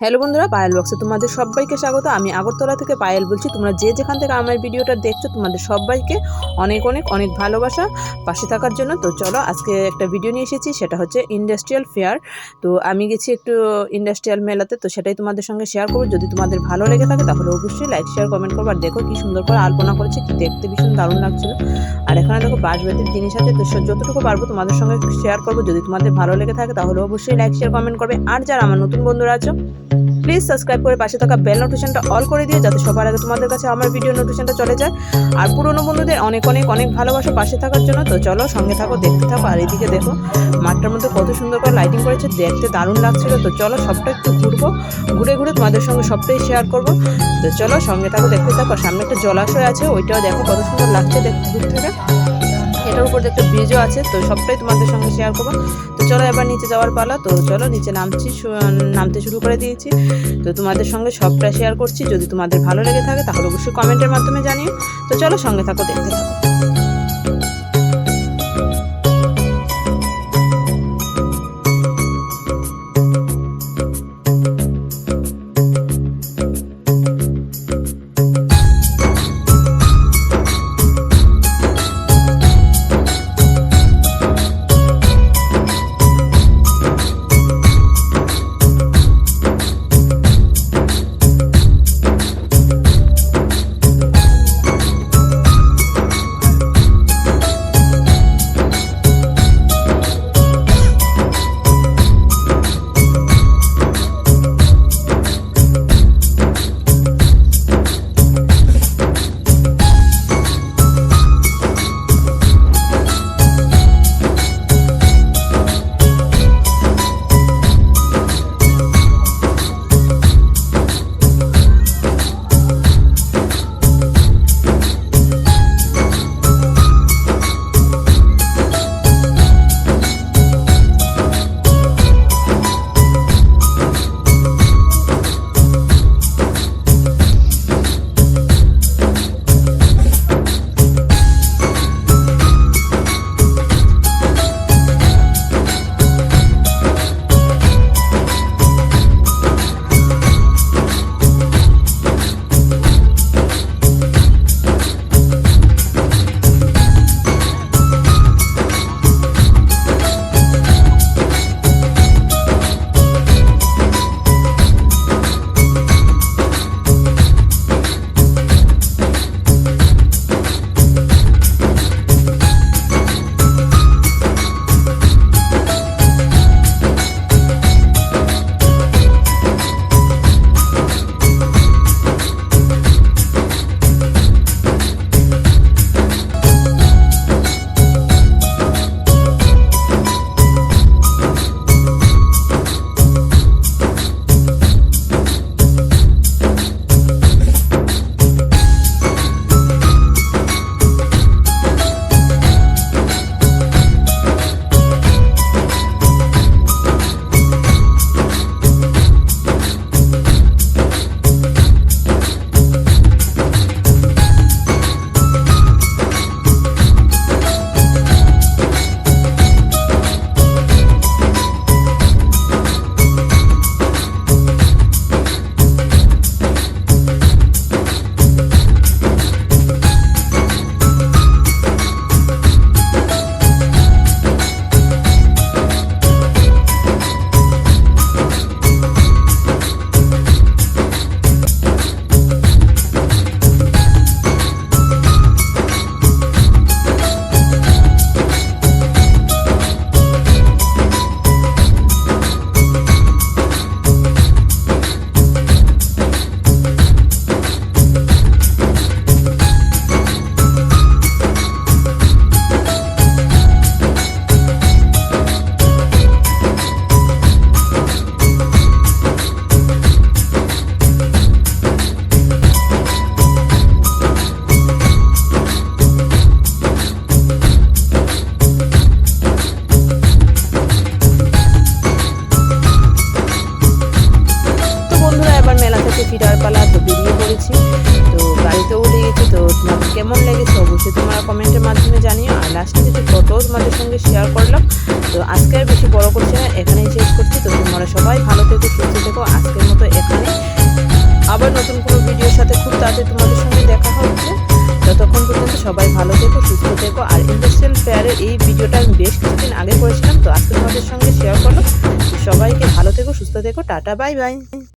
Hello বন্ধুরা, পায়েল বক্সে তোমাদের সবাইকে স্বাগত। আমি আগরতলা থেকে পায়েল বলছি। তোমরা যে যেখান থেকে আমার ভিডিওটা দেখছো, তোমাদের সবাইকে অনেক অনেক অনেক ভালোবাসা পাশে থাকার জন্য। তো চলো, আজকে একটা ভিডিও নিয়ে এসেছি, সেটা হচ্ছে ইন্ডাস্ট্রিয়াল ফেয়ার। তো আমি গেছি একটু ইন্ডাস্ট্রিয়াল মেলাতে, তো সেটাই তোমাদের সঙ্গে শেয়ার করবো। যদি তোমাদের ভালো লেগে থাকে তাহলে অবশ্যই লাইক শেয়ার কমেন্ট করবো। আর দেখো কি সুন্দর করে আলপনা করেছে, কি দেখতে ভীষণ দারুণ লাগছিল। আর এখানে দেখো বাঁশবেতের জিনিস আছে, তো যতটুকু পারবো তোমাদের সঙ্গে শেয়ার করবো। যদি তোমাদের ভালো লেগে থাকে তাহলে অবশ্যই লাইক শেয়ার কমেন্ট করবে। আর যারা আমার নতুন বন্ধুরা আছো, প্লিজ সাবস্ক্রাইব করে পাশে থাকা বেল নোটিফিকেশনটা অল করে দিও, যাতে সবার আগে তোমাদের কাছে আমার ভিডিও নোটিফিকেশনটা চলে যায়। আর পুরনো বন্ধুদের অনেক অনেক অনেক ভালোবাসা পাশে থাকার জন্য। তো চলো, সঙ্গে থাকো, দেখতে থাকো। আর এদিকে দেখো মাঠটার মধ্যে কত সুন্দর করে লাইটিং করেছে, দেখতে দারুণ লাগছিল। তো চলো, সবটা একটু ঘুরবো, ঘুরে ঘুরে তোমাদের সঙ্গে সবটাই শেয়ার করবো। তো চলো, সঙ্গে থাকো, দেখতে থাকো। সামনে একটা জলাশয় আছে, ওইটাও দেখো কত সুন্দর লাগছে দেখতে দূর থেকে। এটার উপর একটা ব্রিজও আছে, তো সবটাই তোমাদের সঙ্গে শেয়ার করবো। তো চলো, এবার নিচে যাওয়ার পালা। তো চলো, নিচে নামতে শুরু করে দিয়েছি। তো তোমাদের সঙ্গে সবটা শেয়ার করছি। যদি তোমাদের ভালো লেগে থাকে তাহলে অবশ্যই কমেন্টের মাধ্যমে জানিও। তো চলো, সঙ্গে থাকো, দেখতে থাকো। ফিরার পালা। তো বেরিয়ে পড়েছি। তো গাড়ি বলতেও ভুলে গেছি। তো তোমাদের কেমন লেগেছে অবশ্যই তোমরা কমেন্টের মাধ্যমে জানিও। আর লাস্টে কিছু ফটোও তোমাদের সঙ্গে শেয়ার করলাম। তো আজকে আর বেশি বড় করছি না, এখানেই শেষ করছি। তো তোমরা সবাই ভালো থেকো, সুস্থ থেকো। আজকের মতো এখানে, আবার নতুন কোনো ভিডিওর সাথে খুব তাড়াতাড়ি তোমাদের সঙ্গে দেখা হচ্ছে। ততক্ষণ পর্যন্ত সবাই ভালো থেকো, সুস্থ থেকো। আর ইন্ডাস্ট্রিয়াল ফেয়ারের এই ভিডিওটা আমি বেশ কিছুদিন আগে করেছিলাম, তো আজকে তোমাদের সঙ্গে শেয়ার করলাম। সবাইকে ভালো থেকো, সুস্থ থেকো, টাটা, বাই বাই।